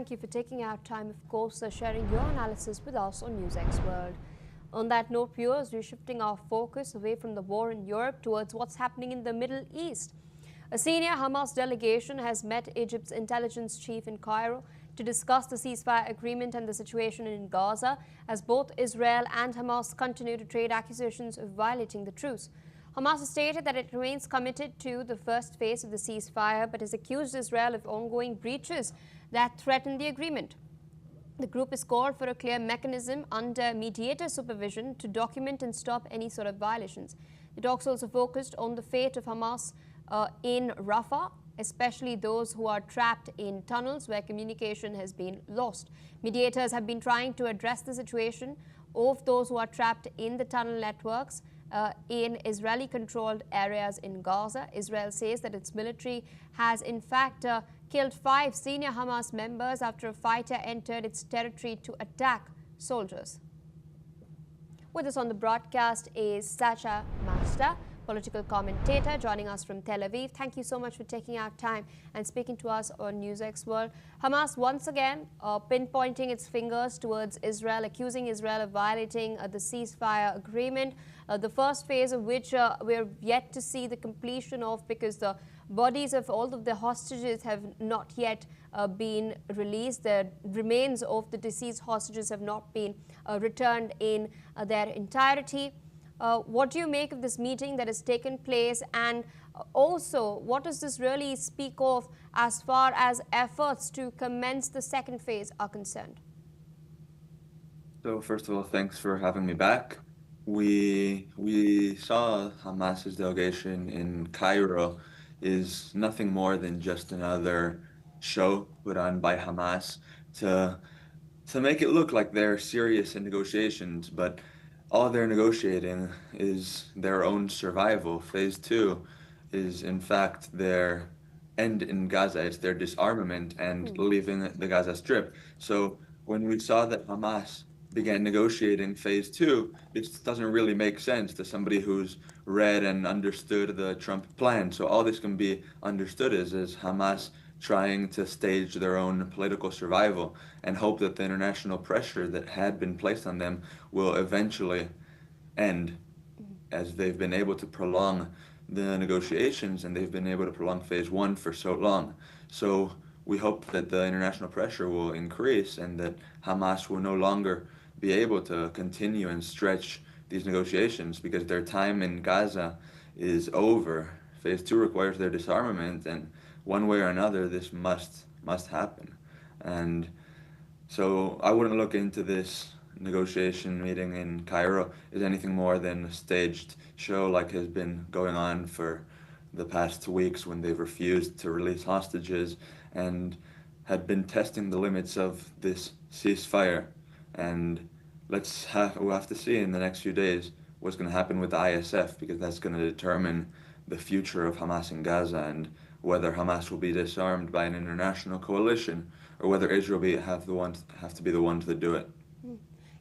thank you for taking out time, of course, sharing your analysis with us on NewsX World. On that note, viewers, we're shifting our focus away from the war in Europe towards what's happening in the Middle East. A senior Hamas delegation has met Egypt's intelligence chief in Cairo to discuss the ceasefire agreement and the situation in Gaza, as both Israel and Hamas continue to trade accusations of violating the truce. Hamas has stated that it remains committed to the first phase of the ceasefire, but has accused Israel of ongoing breaches that threaten the agreement. The group has called for a clear mechanism under mediator supervision to document and stop any sort of violations. The talks also focused on the fate of Hamas in Rafah, especially those who are trapped in tunnels where communication has been lost. Mediators have been trying to address the situation of those who are trapped in the tunnel networks in Israeli-controlled areas in Gaza. Israel says that its military has in fact killed 5 senior Hamas members after a fighter entered its territory to attack soldiers. With us on the broadcast is Sacha Masta, political commentator, joining us from Tel Aviv. Thank you so much for taking out time and speaking to us on NewsX World. Hamas once again pinpointing its fingers towards Israel, accusing Israel of violating the ceasefire agreement, the first phase of which we're yet to see the completion of, because the bodies of all of the hostages have not yet been released. The remains of the deceased hostages have not been returned in their entirety. What do you make of this meeting that has taken place, and also what does this really speak of as far as efforts to commence the second phase are concerned? So first of all, thanks for having me back. We saw Hamas's delegation in Cairo is nothing more than just another show put on by Hamas to make it look like they're serious in negotiations, but all they're negotiating is their own survival. Phase 2 is, in fact, their end in Gaza. It's their disarmament and leaving the Gaza Strip. So when we saw that Hamas began negotiating phase 2, it doesn't really make sense to somebody who's read and understood the Trump plan. So all this can be understood as Hamas trying to stage their own political survival and hope that the international pressure that had been placed on them will eventually end, as they've been able to prolong the negotiations and they've been able to prolong phase 1 for so long. So we hope that the international pressure will increase and that Hamas will no longer be able to continue and stretch these negotiations, because their time in Gaza is over. Phase 2 requires their disarmament, and one way or another, this must happen. And so I wouldn't look into this negotiation meeting in Cairo as anything more than a staged show like has been going on for the past 2 weeks, when they've refused to release hostages and had been testing the limits of this ceasefire. And we'll have to see in the next few days what's going to happen with the ISF, because that's going to determine the future of Hamas in Gaza and whether Hamas will be disarmed by an international coalition or whether Israel have to be the ones that do it.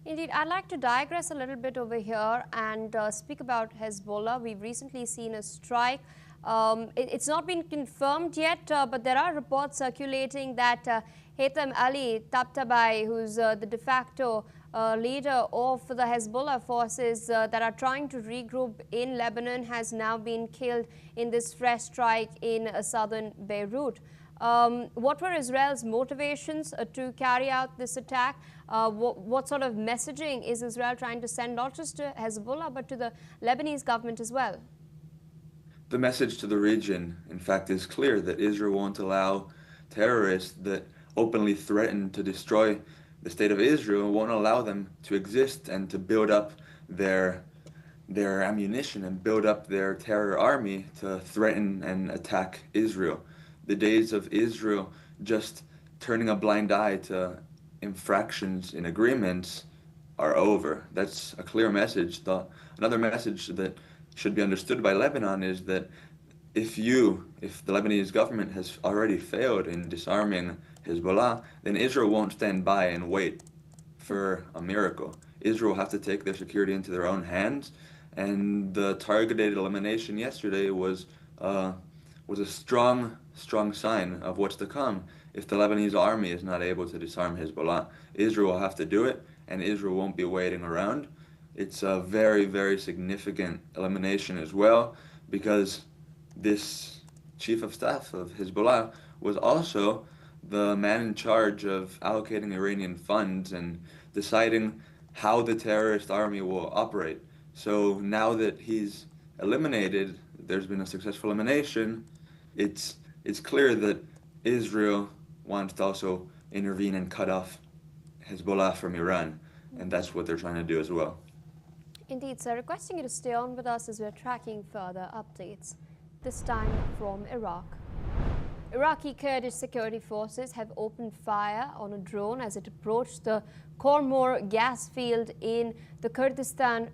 Indeed, I'd like to digress a little bit over here and speak about Hezbollah. We've recently seen a strike. It's not been confirmed yet, but there are reports circulating that Haytham Ali Tabatabai, who's the de facto leader of the Hezbollah forces that are trying to regroup in Lebanon, has now been killed in this fresh strike in southern Beirut. What were Israel's motivations to carry out this attack? What sort of messaging is Israel trying to send, not just to Hezbollah, but to the Lebanese government as well? The message to the region, in fact, is clear, that Israel won't allow terrorists that openly threaten to destroy the state of Israel, won't allow them to exist and to build up their ammunition and build up their terror army to threaten and attack Israel. The days of Israel just turning a blind eye to infractions in agreements are over. That's a clear message. Another message that should be understood by Lebanon is that if the Lebanese government has already failed in disarming Hezbollah, then Israel won't stand by and wait for a miracle. Israel will have to take their security into their own hands, and the targeted elimination yesterday was a strong sign of what's to come. if the Lebanese army is not able to disarm Hezbollah, Israel will have to do it, and Israel won't be waiting around. It's a very, very significant elimination as well, because this chief of staff of Hezbollah was also the man in charge of allocating Iranian funds and deciding how the terrorist army will operate. So now that he's eliminated, there's been a successful elimination, it's clear that Israel wants to also intervene and cut off Hezbollah from Iran, and that's what they're trying to do as well. Indeed, sir. Requesting you to stay on with us as we're tracking further updates, this time from Iraq. Iraqi Kurdish security forces have opened fire on a drone as it approached the Khormor gas field in the Kurdistan